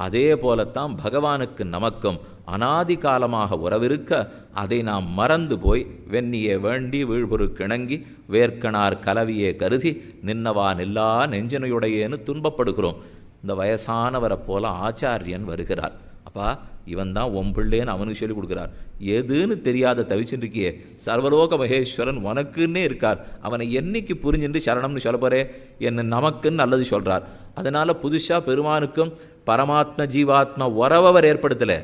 அதே போலத்தான் பகவானுக்கு நமக்கும் அனாதி காலமாக உறவிருக்க அதை நாம் மறந்து போய் வெண்ணியே வேண்டி வீழ்பொரு கிணங்கி வேர்க்கனார் கலவியே கருதி நின்னவா நில்லா நெஞ்சனையுடையேன்னு துன்பப்படுகிறோம். இந்த வயசானவரை போல ஆச்சாரியன் வருகிறார். அப்பா இவன் தான் ஒம்பிள்ளேன்னு அவனுக்கு சொல்லிக் கொடுக்குறார். எதுன்னு தெரியாத தவிச்சுட்டு இருக்கியே, சர்வலோக மகேஸ்வரன் உனக்குன்னே இருக்கார், அவனை என்னைக்கு புரிஞ்சுட்டு சரணம்னு சொல்ல போறே, என்ன நமக்குன்னு நல்லது சொல்றார். அதனால புதுசா பெருமானுக்கும் பரமாத்ம ஜீவாத்மா உறவர் ஏற்படுத்தலை,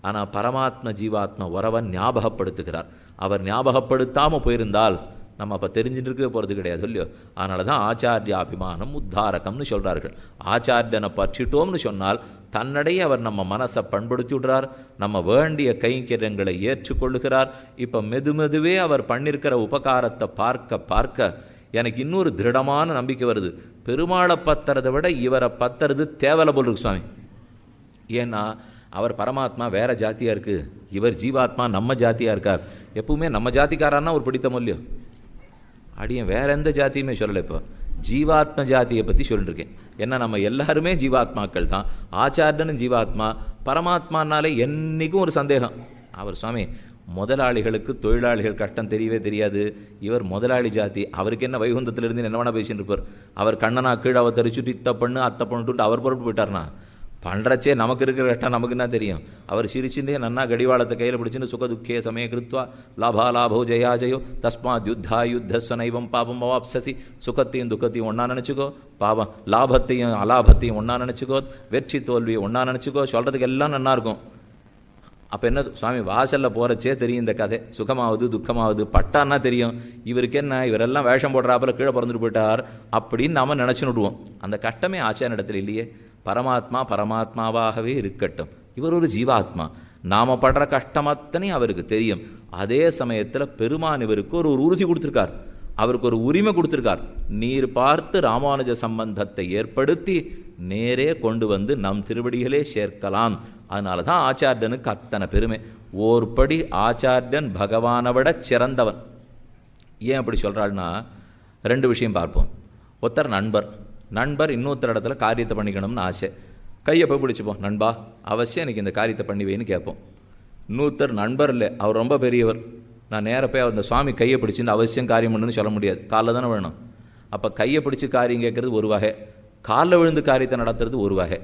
ஆனால் பரமாத்ம ஜீவாத்மா உறவன் ஞாபகப்படுத்துகிறார். அவர் ஞாபகப்படுத்தாமல் போயிருந்தால் நம்ம அப்போ தெரிஞ்சுட்டு இருக்க போகிறது கிடையாது இல்லையோ. அதனால தான் ஆச்சாரியாபிமானம் உத்தாரகம்னு சொல்கிறார்கள். ஆச்சாரியனை பற்றிட்டோம்னு சொன்னால் தன்னடையே அவர் நம்ம மனசை பண்படுத்தி விடுறார், நம்ம வேண்டிய கைங்கரியங்களை ஏற்றுக்கொள்ளுகிறார். இப்போ மெதுமெதுவே அவர் பண்ணியிருக்கிற உபகாரத்தை பார்க்க பார்க்க எனக்கு இன்னொரு திருடமான நம்பிக்கை வருது. பெருமாளை பத்துறதை விட இவரை பத்துறது தேவலை போல் இருக்கு சுவாமி. ஏன்னா அவர் பரமாத்மா வேற ஜாத்தியாக இருக்குது, இவர் ஜீவாத்மா நம்ம ஜாத்தியாக இருக்கார். எப்பவுமே நம்ம ஜாத்திக்காரான்னா ஒரு பிடித்தம் இல்லையோ, அடியன் வேற எந்த ஜாத்தியுமே சொல்லலை. இப்போ ஜீவாத்ம ஜாத்தியை பற்றி சொல்லிருக்கேன். ஏன்னா நம்ம எல்லாருமே ஜீவாத்மாக்கள் தான். ஆச்சாரியனும் ஜீவாத்மா, பரமாத்மானாலே என்றைக்கும் ஒரு சந்தேகம். அவர் சுவாமி முதலாளிகளுக்கு தொழிலாளிகள் கஷ்டம் தெரியவே தெரியாது, இவர் முதலாளி ஜாதி, அவருக்கு என்ன வைகுந்தத்திலிருந்து என்ன வேணா பேசிட்டு இருப்பார். அவர் கண்ணனா கீழே அவர் தெரிச்சுட்டு இத்த பண்ணு அத்தை பண்ணுட்டு அவர் பொருட்டு போயிட்டார்னா பண்ணுறச்சே நமக்கு இருக்கிற கஷ்டம் நமக்கு என்ன தெரியும். அவர் சிரிச்சுட்டே நன்னா கடிவாளத்தை கையில் பிடிச்சின்னு சுக துக்கே சமய கிருத்வா லாபா லாபோ ஜெயா ஜெயோ தஸ்மாத் யுத்தா யுத்தஸ்வனைவம் பாபம் அவாப்சசி. சுகத்தையும் துக்கத்தையும் ஒன்றா நினச்சிக்கோ, பாவம் லாபத்தையும் அலாபத்தையும் ஒன்றா நினச்சிக்கோ, வெற்றி தோல்வியை ஒன்றா நினச்சிக்கோ, சொல்கிறதுக்கு எல்லாம் நல்லா இருக்கும். அப்போ என்ன சுவாமி வாசலில் போகிறச்சே தெரியும் இந்த கதை, சுகமாவது துக்கமாவது பட்டான்னா தெரியும். இவருக்கு என்ன இவரெல்லாம் வேஷம் போடுறாப்புல கீழே பிறந்துட்டு போயிட்டார் அப்படின்னு நாம் நினச்சின்னு விடுவோம். அந்த கஷ்டமே ஆச்சார இடத்துல இல்லையே. பரமாத்மா பரமாத்மாவாகவே இருக்கட்டும், இவர் ஒரு ஜீவாத்மா, நாம படுற கஷ்டமத்தனை அவருக்கு தெரியும். அதே சமயத்தில் பெருமான் இவருக்கு ஒரு உறுதி கொடுத்துருக்கார், அவருக்கு ஒரு உரிமை கொடுத்துருக்கார். நீர் பார்த்து ராமானுஜ சம்பந்தத்தை ஏற்படுத்தி நேரே கொண்டு வந்து நம் திருவடிகளே சேர்க்கலாம். அதனால தான் ஆச்சாரியனுக்கு அத்தனை பெருமை. ஓர்படி ஆச்சாரியன் பகவானை விட சிறந்தவன். ஏன் அப்படி சொல்கிறாள்னா ரெண்டு விஷயம் பார்ப்போம். ஒருத்தர் நண்பர் இன்னொருத்தர் இடத்துல காரியத்தை பண்ணிக்கணும்னு ஆசை, கையை போய் பிடிச்சிப்போம், நண்பா அவசியம் எனக்கு இந்த காரியத்தை பண்ணிவேன்னு கேட்போம். இன்னொருத்தர் நண்பர் இல்லை, அவர் ரொம்ப பெரியவர், நான் நேராக போய் அந்த சுவாமி கையை பிடிச்சின்னு அவசியம் காரியம் பண்ணுன்னு சொல்ல முடியாது, காலில் தானே வேணும். அப்போ கையை பிடிச்சி காரியம் கேட்குறது ஒரு வகை, காலில் விழுந்து காரியத்தை நடத்துறது ஒரு வகை.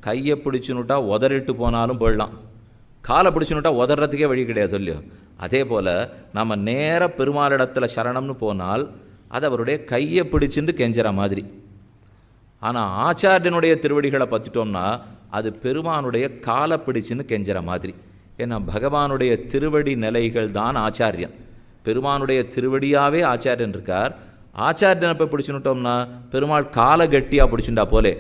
கையை பிடிச்சுனுட்டா உதறிட்டு போனாலும் போயிடலாம், காலை பிடிச்சுனுட்டா உதறதுக்கே வழி கிடையாது இல்லையோ. அதே போல் நம்ம நேர பெருமாளிடத்தில் சரணம்னு போனால் அது அவருடைய கையை பிடிச்சிட்டு கெஞ்சுற மாதிரி. ஆனால் ஆச்சாரியனுடைய திருவடிகளை பற்றிட்டோம்னா அது பெருமானுடைய காலை பிடிச்சுன்னு கெஞ்சுற மாதிரி. ஏன்னா பகவானுடைய திருவடி நிலைகள் தான் ஆச்சாரியன், பெருமானுடைய திருவடியாகவே ஆச்சாரியன் இருக்கார். ஆச்சாரியனை போய் பிடிச்சுட்டோம்னா பெருமாள் காலை கெட்டியாக பிடிச்சுட்டா போலே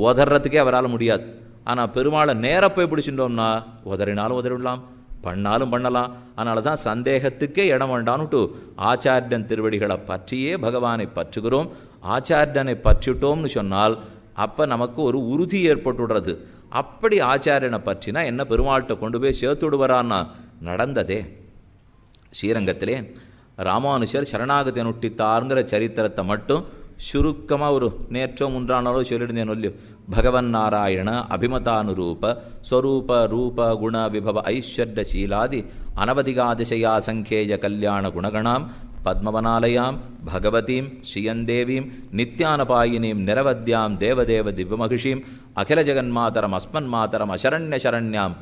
உதறதுக்கே அவரால் முடியாது. ஆனால் பெருமாளை நேராக போய் பிடிச்சுட்டோம்னா உதறினாலும் உதறிடலாம், பண்ணாலும் பண்ணலாம். அதனால தான் சந்தேகத்துக்கே இடம் வேண்டான்னுட்டு ஆச்சாரியன் திருவடிகளை பற்றியே பகவானை பற்றுகிறோம். ஆச்சாரியனை பற்றிட்டோம்னு சொன்னால் அப்போ நமக்கு ஒரு உறுதி ஏற்பட்டுடுறது. அப்படி ஆச்சாரியனை பற்றினா என்ன பெருமாள்கிட்ட கொண்டு போய் சேர்த்து விடுவாரான்னா நடந்ததே. ஸ்ரீரங்கத்திலே ராமானுஷர் சரணாகதி அனுஷ்டித்தாருங்கிற சரித்திரத்தை மட்டும் சுருக்கமாக ஒரு நேற்றோ முன்றானாலோ சொல்லியிருந்தேன் இல்லையோ. பகவன் நாராயண அபிமதானுரூப ஸ்வரூப ரூப குண விபவ ஐஸ்வர்யசீலாதி அனவதிகாதிசயா சங்கேய கல்யாண குணகணாம் பத்மவனாலயாம் பகவதீம் ஸ்ரீயந்தேவீம் நித்யானபாயினீம் நிரவத்யாம் தேவதேவ திவ்யமகிஷீம் அகில ஜெகன்மாதரம் அஸ்மன்மாதரம் அசரண்ய சரண்யாம்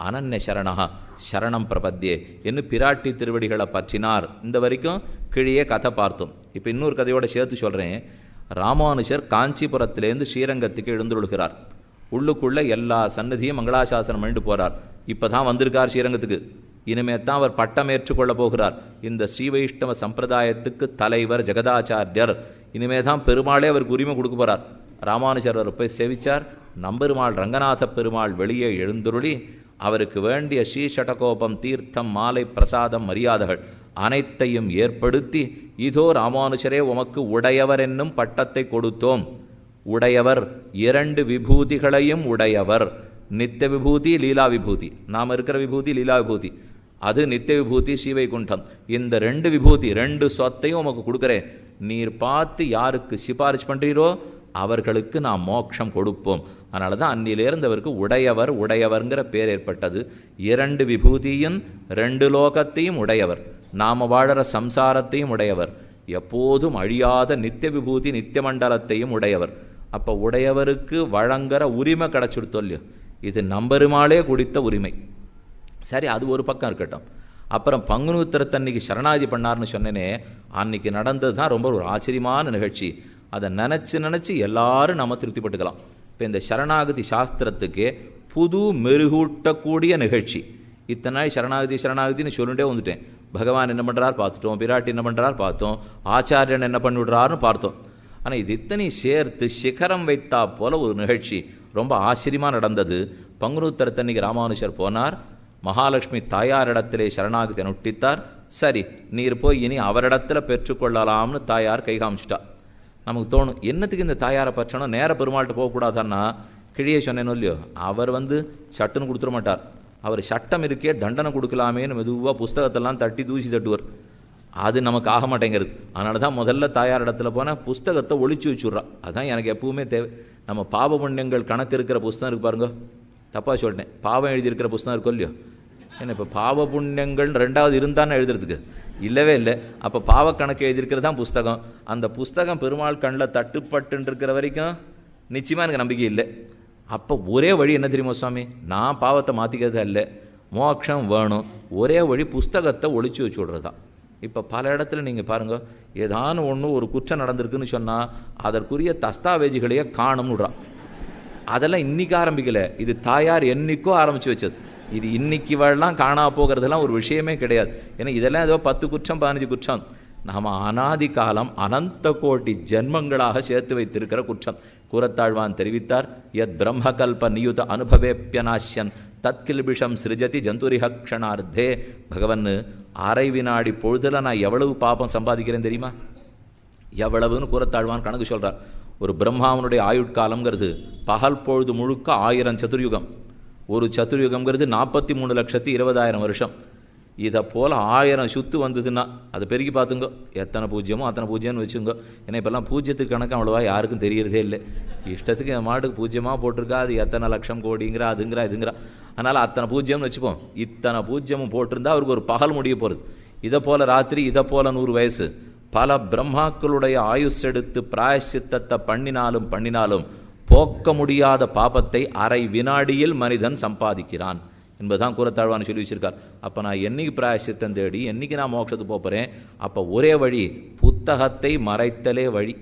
அனன்ய சரணா சரணம் பிரபத்தியே என்று பிராட்டி திருவடிகளை பற்றினார். இந்த வரைக்கும் கீழே கதை பார்த்தோம். இப்போ இன்னொரு கதையோட சேர்த்து சொல்கிறேன். ராமானுஷர் காஞ்சிபுரத்திலேருந்து ஸ்ரீரங்கத்துக்கு எழுந்துள்ளுகிறார். உள்ளுக்குள்ளே எல்லா சன்னதியும் மங்களாசாசனம் பண்ணிட்டு போகிறார். இப்போ தான் வந்திருக்கார் ஸ்ரீரங்கத்துக்கு, இனிமே தான் அவர் பட்டம் ஏற்றுக்கொள்ள போகிறார். இந்த ஸ்ரீ வைஷ்ணவ சம்பிரதாயத்துக்கு தலைவர் ஜெகதாச்சாரியர். இனிமே தான் பெருமாளே அவருக்கு உரிமை கொடுக்க போகிறார். ராமானுஜர் அவர் போய் சேவிச்சார். நம்பெருமாள் ரங்கநாத பெருமாள் வெளியே எழுந்துருளி அவருக்கு வேண்டிய ஸ்ரீஷடகோபம் தீர்த்தம் மாலை பிரசாதம் மரியாதைகள் அனைத்தையும் ஏற்படுத்தி இதோ ராமானுஜரே உமக்கு உடையவர் என்னும் பட்டத்தை கொடுத்தோம். உடையவர் இரண்டு விபூதிகளையும் உடையவர், நித்திய விபூதி லீலா விபூதி. நாம் இருக்கிற விபூதி லீலா விபூதி, அது நித்திய விபூதி ஸ்ரீவைகுண்டம். இந்த ரெண்டு விபூதி ரெண்டு சொத்தையும் உமக்கு கொடுக்குறேன். நீர் பார்த்து யாருக்கு சிபாரிசு பண்ணுறீரோ அவர்களுக்கு நாம் மோட்சம் கொடுப்போம். அதனால தான் அன்னிலேருந்து அவருக்கு உடையவர் உடையவர்ங்கிற பேர் ஏற்பட்டது. 2 விபூதியும் 2 லோகத்தையும் உடையவர், நாம வாழற சம்சாரத்தையும் உடையவர், எப்போதும் அழியாத நித்திய விபூதி நித்திய மண்டலத்தையும் உடையவர். அப்போ உடையவருக்கு வழங்குற உரிமை கிடச்சிடுத்தோ இல்லையோ, இது நம்பெருமாளே குடித்த உரிமை. சரி, அது ஒரு பக்கம் இருக்கட்டும். அப்புறம் பங்குனி உத்திரத்தன்னைக்கு சரணாகதி பண்ணார்னு சொன்னேனே, அன்னைக்கு நடந்தது தான் ரொம்ப ஒரு ஆச்சரியமான நிகழ்ச்சி. அதை நினச்சி எல்லாரும் நம்ம திருப்திப்பட்டுக்கலாம். இப்போ இந்த சரணாகதி சாஸ்திரத்துக்கே புது மெருகூட்டக்கூடிய நிகழ்ச்சி. இத்தனை நாள் சரணாகதின்னு சொல்லிட்டே வந்துட்டேன். பகவான் என்ன பண்ணுறார் பார்த்துட்டோம், பிராட்டி என்ன பண்ணுறார் பார்த்தோம், ஆச்சாரியன் என்ன பண்ணிவிடுறாருன்னு பார்த்தோம். ஆனால் இது இத்தனை சேர்த்து சிகரம் வைத்தா போல ஒரு நிகழ்ச்சி ரொம்ப ஆச்சரியமாக நடந்தது. பங்குனி உத்திரத்தன்னைக்கு ராமானுஷர் போனார், மகாலட்சுமி தாயாரிடத்திலே சரணாகதி அனுஷ்டித்தார். சரி, நீர் போய் இனி அவரிடத்தில் பெற்றுக்கொள்ளலாம்னு தாயார் கை காமிச்சிட்டா. நமக்கு தோணும், என்னத்துக்கு இந்த தாயாரை பற்றணும், நேர பெருமாள்கிட்ட போகக்கூடாதான்னா, கிழியே சொன்னேன்னு இல்லையோ, அவர் சட்டுன்னு கொடுத்துட மாட்டார். அவர் சட்டம் இருக்கே தண்டனை கொடுக்கலாமேன்னு மெதுவாக புஸ்தகத்தெல்லாம் தட்டி தூசி தட்டுவார். அது நமக்கு ஆக மாட்டேங்கிறது. அதனால தான் முதல்ல தாயார் இடத்துல போனால் புஸ்தகத்தை ஒழிச்சு வச்சுட்றா. அதுதான் எனக்கு எப்பவுமே தேவை. நம்ம பாவ புண்ணியங்கள் கணக்கு இருக்கிற புஸ்தகம் இருக்கு பாருங்க, தப்பாக சொல்லிட்டேன், பாவம் எழுதியிருக்கிற புஸ்தகம் இருக்கும் இல்லையோ. ஏன்னா இப்போ பாவ புண்ணியங்கள் 2வது இருந்தான்னு எழுதுறதுக்கு இல்லவே இல்லை. அப்போ பாவ கணக்கு எழுதியிருக்கிறது தான் புஸ்தகம். அந்த புஸ்தகம் பெருமாள் கண்ணில் தட்டுப்பட்டு இருக்கிற வரைக்கும் நிச்சயமாக எனக்கு நம்பிக்கை இல்லை. அப்போ ஒரே வழி என்ன தெரியுமா சுவாமி, நான் பாவத்தை மாற்றிக்கிறதா இல்லை, மோட்சம் வேணும், ஒரே வழி புஸ்தகத்தை ஒழிச்சு வச்சு விட்றது தான். இப்போ பல இடத்துல நீங்கள் பாருங்கள், ஏதானு ஒன்று ஒரு குற்றம் நடந்திருக்குன்னு சொன்னால் அதற்குரிய தஸ்தாவேஜுகளையே காணும்னு விட்றான். அதெல்லாம் இன்றைக்கி ஆரம்பிக்கலை, இது தாயார் என்னைக்கோ ஆரம்பித்து வச்சது. இது இன்னைக்கு வரலாம் காணா போகிறதெல்லாம் ஒரு விஷயமே கிடையாது. ஏன்னா இதெல்லாம் ஏதோ 10 குற்றம் 15 குற்றம், நாம் அனாதி காலம் அனந்த கோட்டி ஜென்மங்களாக சேர்த்து வைத்திருக்கிற குற்றம். கூரத்தாழ்வான் தெரிவித்தார், யத் பிரம்மகல்ப நியுத அனுபவேப்பியநாஷ்யன் தத்கில்பிஷம் சிருஜதி ஜந்துரிஹ க்ஷணார்த்தே. பகவன் அரை வினாடி பொழுதுல நான் எவ்வளவு பாபம் சம்பாதிக்கிறேன் தெரியுமா, எவ்வளவுன்னு கூரத்தாழ்வான் கணக்கு சொல்கிறார். ஒரு பிரம்மாவனுடைய ஆயுட்காலம்ங்கிறது பகல் பொழுது முழுக்க 1000 சதுர்யுகம். ஒரு சதுர்யுகம்ங்கிறது 43,20,000 வருஷம். இதை போல் 1000 சுத்து வந்ததுன்னா அதை பெருகி பார்த்துங்கோ, எத்தனை பூஜ்யமோ அத்தனை பூஜ்யம்னு வச்சுங்கோ. ஏன்னா இப்போல்லாம் பூஜ்யத்துக்கு கணக்கு அவ்வளோவா யாருக்கும் தெரியறதே இல்லை. இஷ்டத்துக்கு என் மாட்டுக்கு பூஜ்யமாக போட்டிருக்கா, அது எத்தனை லட்சம் கோடிங்கிறா அதுங்கிறா இதுங்கிறா. அதனால் அத்தனை பூஜ்யம்னு வச்சுப்போம். இத்தனை பூஜ்யமும் போட்டிருந்தா அவருக்கு ஒரு பகல் முடிய போகிறது. இதை போல் ராத்திரி, இதை போல் 100 வயசு. பல பிரம்மாக்களுடைய ஆயுஷ் எடுத்து பிராயசித்தத்தை பண்ணினாலும் போக்க முடியாத பாபத்தை அரை வினாடியில் மனிதன் சம்பாதிக்கிறான் என்பதுதான் கூரத்தாழ்வான்னு சொல்லி வச்சிருக்கார். அப்போ நான் என்னைக்கு பிராயசித்தம் தேடி என்னைக்கு நான் மோட்சத்துக்கு போகிறேன்? அப்போ ஒரே வழி, புத்தகத்தை மறைத்தலே வழி.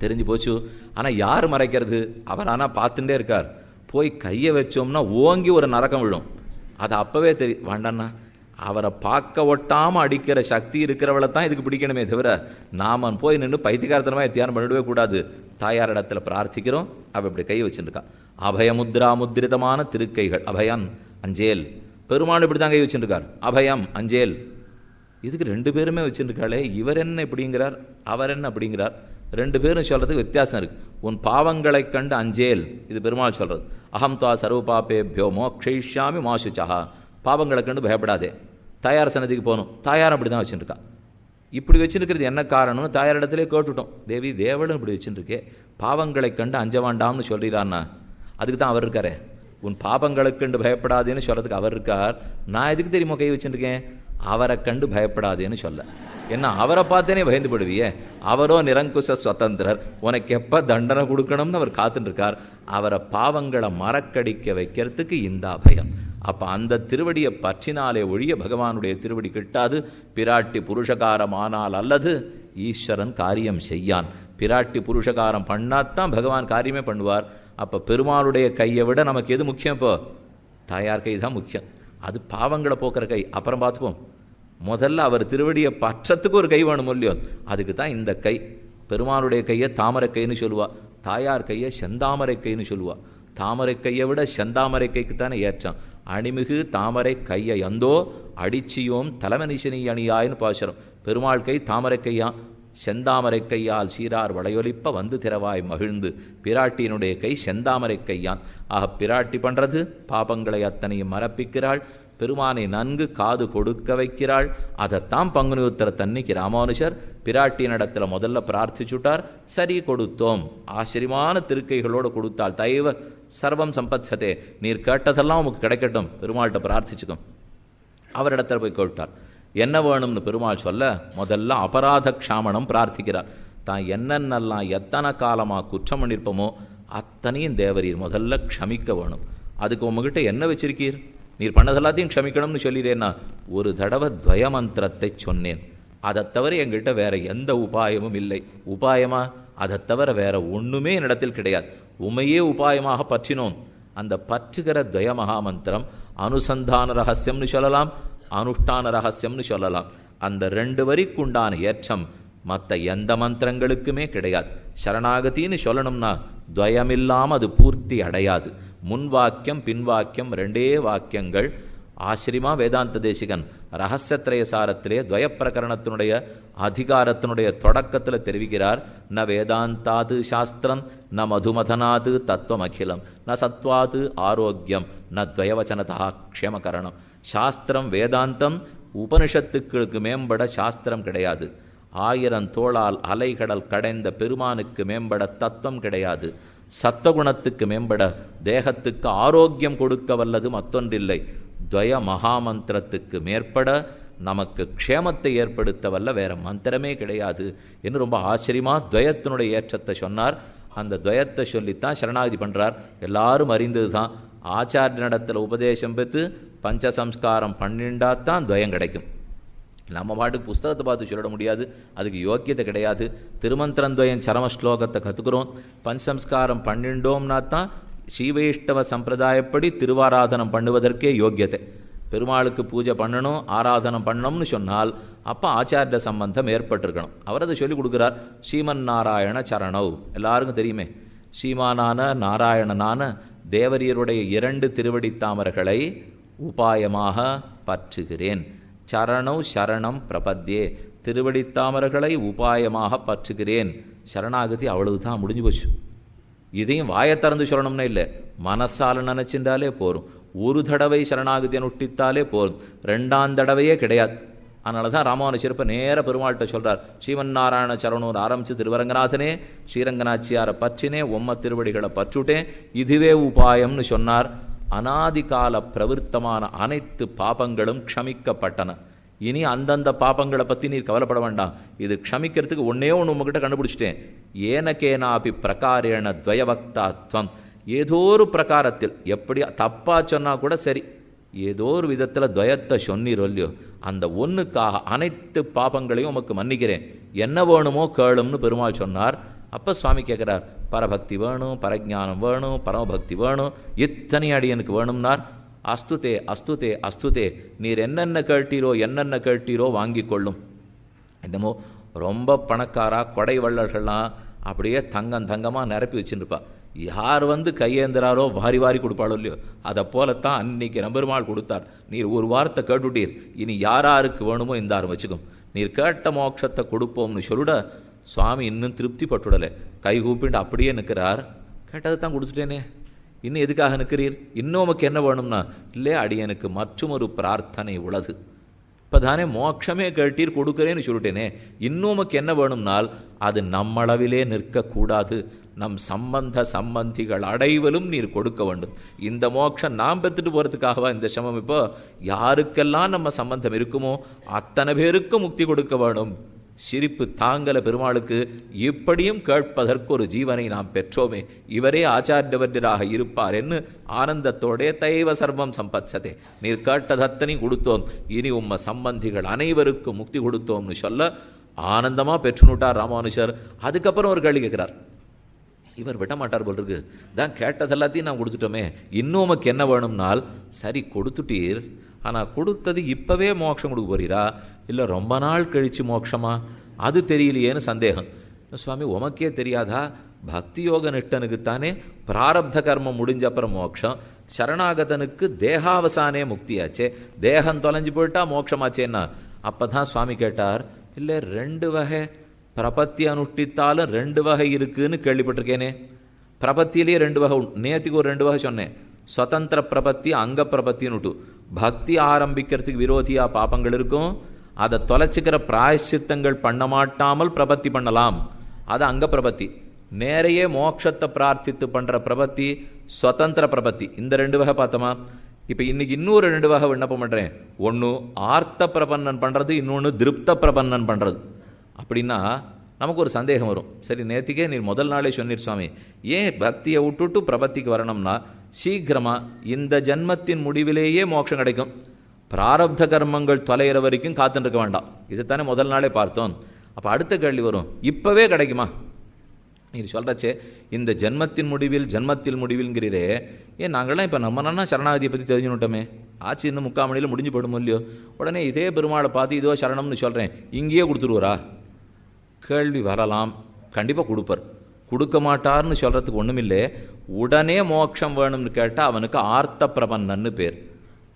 தெரிஞ்சு போச்சு. ஆனால் யார் மறைக்கிறது? அவர் ஆனால் பார்த்துட்டே இருக்கார். போய் கையை வச்சோம்னா ஓங்கி ஒரு நரக்கம் விழும். அது அப்போவே தெரியும், வேண்டாண்ணா அவரை பார்க்க ஒட்டாமல் அடிக்கிற சக்தி இருக்கிறவளை தான் இதுக்கு பிடிக்கணுமே தவிர நாம போய் நின்று பைத்தியகாரத்தனமாக தியானம் பண்ணிடவே கூடாது. தாயார் இடத்துல பிரார்த்திக்கிறோம், அவள் இப்படி கை வச்சுருக்கா. அபயமுத்ரா முத்ரிதமான திருக்கைகள், அபயம் அஞ்சேல். பெருமாள் இப்படி தான் கை வச்சுருக்கார், அபயம் அஞ்சேல். இதுக்கு 2 பேருமே வச்சுருக்காளே, இவர் என்ன இப்படிங்கிறார், அவர் என்ன அப்படிங்கிறார். 2 பேரும் சொல்கிறதுக்கு வித்தியாசம் இருக்குது. உன் பாவங்களை கண்டு அஞ்சேல், இது பெருமாள் சொல்கிறது. அகம் துவா சர்வ பாபேபியோ மோக்ஷயிஷ்யாமி மா சுச்சஹா. பாவங்களை கண்டு பயப்படாதே. தாயார் சன்னதிக்கு போகணும், தாயார் அப்படி தான் வச்சுருக்கா. இப்படி வச்சுருக்கிறது என்ன காரணம்னு தாயாரிடத்திலே கேட்டுட்டோம். தேவி தேவளும் இப்படி வச்சுருக்கே, பாவங்களை கண்டு அஞ்ச வேண்டாம்னு சொல்லிடான்னா அதுக்கு தான் அவர் இருக்காரே. உன் பாவங்களை கண்டு பயப்படாதேன்னு சொல்கிறதுக்கு அவர் இருக்கார். நான் எதுக்கு தெரியுமா கை வச்சுருக்கேன்? அவரை கண்டு பயப்படாதேன்னு சொல்ல. ஏன்னா அவரை பார்த்தேனே பயந்து படுவியே. அவரோ நிரங்குச சுதந்திரர், உனக்கு எப்போ தண்டனை கொடுக்கணும்னு அவர் காத்துருக்கார். அவரை பாவங்களை மறக்கடிக்க வைக்கிறதுக்கு இந்த அபயம். அப்போ அந்த திருவடியை பற்றினாலே ஒழிய பகவானுடைய திருவடி கிட்டாது. பிராட்டி புருஷகாரம் ஆனால் அல்லது ஈஸ்வரன் காரியம் செய்யான். பிராட்டி புருஷகாரம் பண்ணாதான் பகவான் காரியமே பண்ணுவார். அப்போ பெருமாளுடைய கையை விட நமக்கு எது முக்கியம்? இப்போ தாயார் கை தான் முக்கியம். அது பாவங்களை போக்குற கை, அப்புறம் பார்த்துப்போம். முதல்ல அவர் திருவடியை பற்றத்துக்கு ஒரு கை வேணும் இல்லையோ, அதுக்கு தான் இந்த கை. பெருமாளுடைய கையை தாமரை கைன்னு சொல்லுவா, தாயார் கையை செந்தாமரை கைன்னு சொல்லுவா. தாமரை கையை விட செந்தாமரை கைக்கு தானே ஏற்றம். அணிமிகு தாமரை கையை அந்தோ அடிச்சியோம் தலைமனிசனி அணியாயின்னு பாசுரம். பெருமாள் கை தாமரை கையா, செந்தாமரை கையால் சீரார் வளையொலிப்ப வந்து திறவாய் மகிழ்ந்து. பிராட்டியினுடைய கை செந்தாமரை கையான். ஆக பிராட்டி பண்ணுறது பாபங்களை அத்தனையும் மறப்பிக்கிறாள். பெருமானை நன்கு காது கொடுக்க வைக்கிறாள். அதைத்தான் பங்குனி உத்திரத்தன்னைக்கு ராமானுஜர் பிராட்டியினிடத்தில் முதல்ல பிரார்த்திச்சுட்டார். சரி, கொடுத்தோம். ஆச்சரியமான திருக்கைகளோடு கொடுத்தாள். தைவ சர்வம் சம்பத்சதே, நீர் கேட்டதெல்லாம் உமக்கு கிடைக்கட்டும், பெருமாள்கிட்ட பிரார்த்திச்சுக்கும். அவரிடத்தில் போய் கேட்டார். என்ன வேணும்னு பெருமாள் சொல்ல முதல்ல அபராத க்ஷாமணம் பிரார்த்திக்கிறார். தான் என்னென்னலாம் எத்தனை காலமாக குற்றம் பண்ணியிருப்போமோ அத்தனையும் தேவரீர் முதல்ல க்ஷமிக்க வேணும். அதுக்கு உங்ககிட்ட என்ன வச்சிருக்கீர்? நீர் பண்ணதெல்லாத்தையும் க்ஷமிக்கணும்னு சொல்லிடுறேன்னா ஒரு தடவை துவயமந்திரத்தை சொன்னேன். அதை தவிர என்கிட்ட வேற எந்த உபாயமும் இல்லை. உபாயமா? அதை தவிர வேற ஒன்றுமே என்னிடத்தில் கிடையாது. உமையே உபாயமாக பற்றினோம். அந்த பற்றுகிற துவய மகாமந்திரம் அனுசந்தான ரகசியம்னு சொல்லலாம், அனுஷ்டான ரகசியம்னு சொல்லலாம். அந்த 2 வரிக்குண்டான ஏற்றம் மற்ற எந்த மந்திரங்களுக்குமே கிடையாது. சரணாகத்தின்னு சொல்லணும்னா துவயமில்லாமல் அது பூர்த்தி அடையாது. முன் வாக்கியம் பின் வாக்கியம் 2 வாக்கியங்கள். ஆச்சரியமா வேதாந்த தேசிகன் ரகசியத்திரய சாரத்திலே துவய பிரகரணத்தினுடைய அதிகாரத்தினுடைய தொடக்கத்தில் தெரிவிக்கிறார். ந வேதாந்தாது சாஸ்திரம் ந மதுமதனாது தத்துவம் அகிலம் ந சத்வாது ஆரோக்கியம் ந துவயவச்சனதா க்ஷேமகரணம். சாஸ்திரம் வேதாந்தம் உபனிஷத்துக்களுக்கு மேம்பட சாஸ்திரம் கிடையாது. 1000 தோளால் அலைகடல் கடைந்த பெருமானுக்கு மேம்பட தத்துவம் கிடையாது. சத்துவகுணத்துக்கு மேம்பட தேகத்துக்கு ஆரோக்கியம் கொடுக்க வல்லது மற்றொன்றில்லை. துவய மகாமந்திரத்துக்கு மேற்பட நமக்கு க்ஷேமத்தை ஏற்படுத்த வல்ல வேற மந்திரமே கிடையாது என்று ரொம்ப ஆச்சரியமா துவயத்தினுடைய ஏற்றத்தை சொன்னார். அந்த துவயத்தை சொல்லித்தான் சரணாகதி பண்றார். எல்லாரும் அறிந்தது தான். ஆச்சாரியனிடத்தில் உபதேசம் பெற்று பஞ்சசம்ஸ்காரம் பண்ணிண்டாத்தான் துவயம் கிடைக்கும். நம்ம பாட்டுக்கு புஸ்தகத்தை பார்த்து சொல்லிட முடியாது, அதுக்கு யோக்கியத்தை கிடையாது. திருமந்திரத்வயம் சரம ஸ்லோகத்தை கற்றுக்கிறோம். பஞ்சசம்ஸ்காரம் பண்ணிண்டோம்னா தான் ஸ்ரீவைஷ்ணவ சம்பிரதாயப்படி திருவாராதனம் பண்ணுவதற்கே யோக்கியத்தை. பெருமாளுக்கு பூஜை பண்ணணும், ஆராதனம் பண்ணணும்னு சொன்னால் அப்போ ஆச்சாரிய சம்பந்தம் ஏற்பட்டிருக்கணும். அவர் அதை சொல்லிக் கொடுக்குறார். ஸ்ரீமன் நாராயண சரணவ், எல்லாருக்கும் தெரியுமே. ஸ்ரீமானான நாராயணனான தேவரியருடைய 2 திருவடி தாமர்களை உபாயமாக பற்றுகிறேன். சரணவ் சரணம் பிரபத்யே, திருவடித்தாமர்களை உபாயமாக பற்றுகிறேன். சரணாகதி அவ்வளவுதான், முடிஞ்சு போச்சு. இதையும் வாயை திறந்து சொல்லணும்னு இல்லை, மனசால நினைச்சின்றாலே போரும். ஒரு தடவை சரணாகதியை நுட்டித்தாலே போரும், 2ஆம் தடவையே கிடையாது. அதனால தான் ராமானுஜர் இப்ப நேர பெருமாள்கிட்ட சொல்றார். ஸ்ரீமன் நாராயண சரணூர் ஆரம்பிச்சு திருவரங்கநாதனே ஸ்ரீரங்கநாச்சியாரை பற்றினே உம்ம திருவடிகளை பற்றுட்டேன், இதுவே உபாயம்னு சொன்னார். அனாதிகால பிரவிற்த்தமான அனைத்து பாபங்களும் க்ஷமிக்கப்பட்டன. இனி அந்தந்த பாபங்களை பற்றி நீர் கவலைப்பட வேண்டாம். இது க்ஷமிக்கிறதுக்கு ஒன்னே ஒன்று உங்ககிட்ட கண்டுபிடிச்சிட்டேன். ஏனக்கேனாபி பிரகாரேண துவயவக்தாத்வம், ஏதோ ஒரு பிரகாரத்தில், எப்படி தப்பா சொன்னா கூட சரி, ஏதோ ஒரு விதத்தில் துவயத்தை சொன்னீரொல்லையோ, அந்த ஒன்றுக்காக அனைத்து பாபங்களையும் உமக்கு மன்னிக்கிறேன், என்ன வேணுமோ கேளும்னு பெருமாள் சொன்னார். அப்போ சுவாமி கேட்குறார், பரபக்தி வேணும், பரஜானம் வேணும், பரமபக்தி வேணும், இத்தனை அடியனுக்கு வேணும்னார். அஸ்துதே அஸ்துதே அஸ்துதே, நீர் என்னென்ன கேட்டீரோ வாங்கி கொள்ளும். என்னமோ ரொம்ப பணக்காரா கொடை வள்ளல்கள்லாம் அப்படியே தங்கமாக நிரப்பி வச்சுருப்பா. யார் வந்து கையேந்திராரோ வாரி வாரி கொடுப்பாளோ இல்லையோ, அதை போலத்தான் அன்னைக்கு நம்பெருமாள் கொடுத்தார். நீர் ஒரு வார்த்தை கேட்டுட்டீர், இனி யாராருக்கு வேணுமோ இந்தாரும் வச்சுக்கும், நீர் கேட்ட மோட்சத்தை கொடுப்போம்னு சொல்லிட சுவாமி இன்னும் திருப்தி பட்டுடலை. கை கூப்பிட்டு அப்படியே நிற்கிறார். கேட்டதை தான் கொடுத்துட்டேனே, இன்னும் எதுக்காக நிற்கிறீர்? இன்னும் உமக்கு என்ன வேணும்னா, இல்லை அடியனுக்கு மற்றும் ஒரு பிரார்த்தனை உள்ளது. இப்போ தானே மோட்சமே கேட்டீர், கொடுக்குறேன்னு சொல்லிட்டேனே, இன்னும் உமக்கு என்ன வேணும்னால் அது நம்மளவிலே நிற்கக்கூடாது, நம் சம்பந்திகள் அடைவலும் நீர் கொடுக்க வேண்டும். இந்த மோட்சம் நாம் பெற்றுட்டு போகிறதுக்காகவா இந்த சமம்? இப்போ யாருக்கெல்லாம் நம்ம சம்பந்தம் இருக்குமோ அத்தனை பேருக்கும் முக்தி கொடுக்க வேணும். சிரிப்பு தாங்கல பெருமாளுக்கு. இப்படியும் கேட்பதற்கு ஒரு ஜீவனை நாம் பெற்றோமே, இவரே ஆச்சாரியவராக இருப்பார் என்று ஆனந்தத்தோடே தைவ சர்வம் சம்பத்சதே, நீர் கேட்டதத்தனையும் கொடுத்தோம், இனி உம்ம சம்பந்திகள் அனைவருக்கும் முக்தி கொடுத்தோம்னு சொல்ல ஆனந்தமாக பெற்றுனுட்டார் ராமானுஜர். அதுக்கப்புறம் ஒரு கேள்வி கேட்கிறார். இவர் விட மாட்டார் போல் இருக்கு, தான் கேட்டதெல்லாத்தையும் நான் கொடுத்துட்டோமே, இன்னும் உமக்கு என்ன வேணும்னால், சரி கொடுத்துட்டீர், ஆனால் கொடுத்தது இப்போவே மோட்சம் கொடுக்க போறீரா இல்லை ரொம்ப நாள் கழித்து மோட்சமா, அது தெரியலையேன்னு சந்தேகம். சுவாமி உமக்கே தெரியாதா? பக்தி யோக நிஷ்டனுக்குத்தானே பிராரப்த கர்மம் முடிஞ்ச அப்புறம் மோட்சம், சரணாகதனுக்கு தேகாவசானே முக்தியாச்சே, தேகம் தொலைஞ்சு போயிட்டா மோட்சமாச்சேன்னா. அப்போ தான் சுவாமி கேட்டார், இல்லை 2 வகை பிரபத்தி அனுஷ்டித்தாலும் 2 வகை இருக்குன்னு கேள்விப்பட்டிருக்கேனே. பிரபத்திலேயே 2 வகை, நேற்றுக்கு ஒரு 2 வகை சொன்னேன், ஸ்வதந்திர பிரபத்தி அங்க பிரபத்தின்னு விட்டு. பக்தி ஆரம்பிக்கிறதுக்கு விரோதியாக பாபங்கள் இருக்கும். அதை தொலைச்சிக்கிற பிராயச்சித்தங்கள் பண்ண மாட்டாமல் பிரபத்தி பண்ணலாம். அது அங்க பிரபத்தி. நேரையே மோட்சத்தை பிரார்த்தித்து பண்ணுற பிரபத்தி சுதந்திர பிரபத்தி. இந்த 2 வகை பார்த்தோமா? இப்போ இன்னைக்கு இன்னொரு 2 வகை விண்ணப்பம் பண்ணுறேன். ஒன்று ஆர்த்த பிரபன்னன் பண்ணுறது, இன்னொன்று திருப்த பிரபன்னன் பண்ணுறது. அப்படின்னா நமக்கு ஒரு சந்தேகம் வரும். சரி, நேற்றுக்கே நீர் முதல் நாளே சொன்னீர் சுவாமி, ஏன் பக்தியை விட்டுட்டு பிரபத்திக்கு வரணும்னா சீக்கிரமாக இந்த ஜன்மத்தின் முடிவிலேயே மோட்சம் கிடைக்கும், பிராரப்த கர்மங்கள் தொலைகிற வரைக்கும் காத்துருக்க வேண்டாம். இதுதானே முதல் நாளே பார்த்தோம். அப்போ அடுத்த கேள்வி வரும், இப்போவே கிடைக்குமா? நீர் சொல்கிறச்சே இந்த ஜன்மத்தில் முடிவில்ங்கிறீரே, ஏன் நாங்கள்லாம் இப்போ நம்ம சரணாகதியை பற்றி தெரிஞ்சுனுட்டோமே, ஆச்சு இன்னும் 3/4 மணியில் முடிஞ்சு போடுமோ இல்லையோ, உடனே இதே பெருமாளை பார்த்து இதோ சரணம்னு சொல்கிறேன் இங்கேயே கொடுத்துருவாரா? கேள்வி வரலாம். கண்டிப்பாக கொடுப்பார். கொடுக்க மாட்டார்னு சொல்கிறதுக்கு ஒன்றுமில்லை. உடனே மோட்சம் வேணும்னு கேட்டால் அவனுக்கு ஆர்த்த பிரபன்னன்னு பேர்.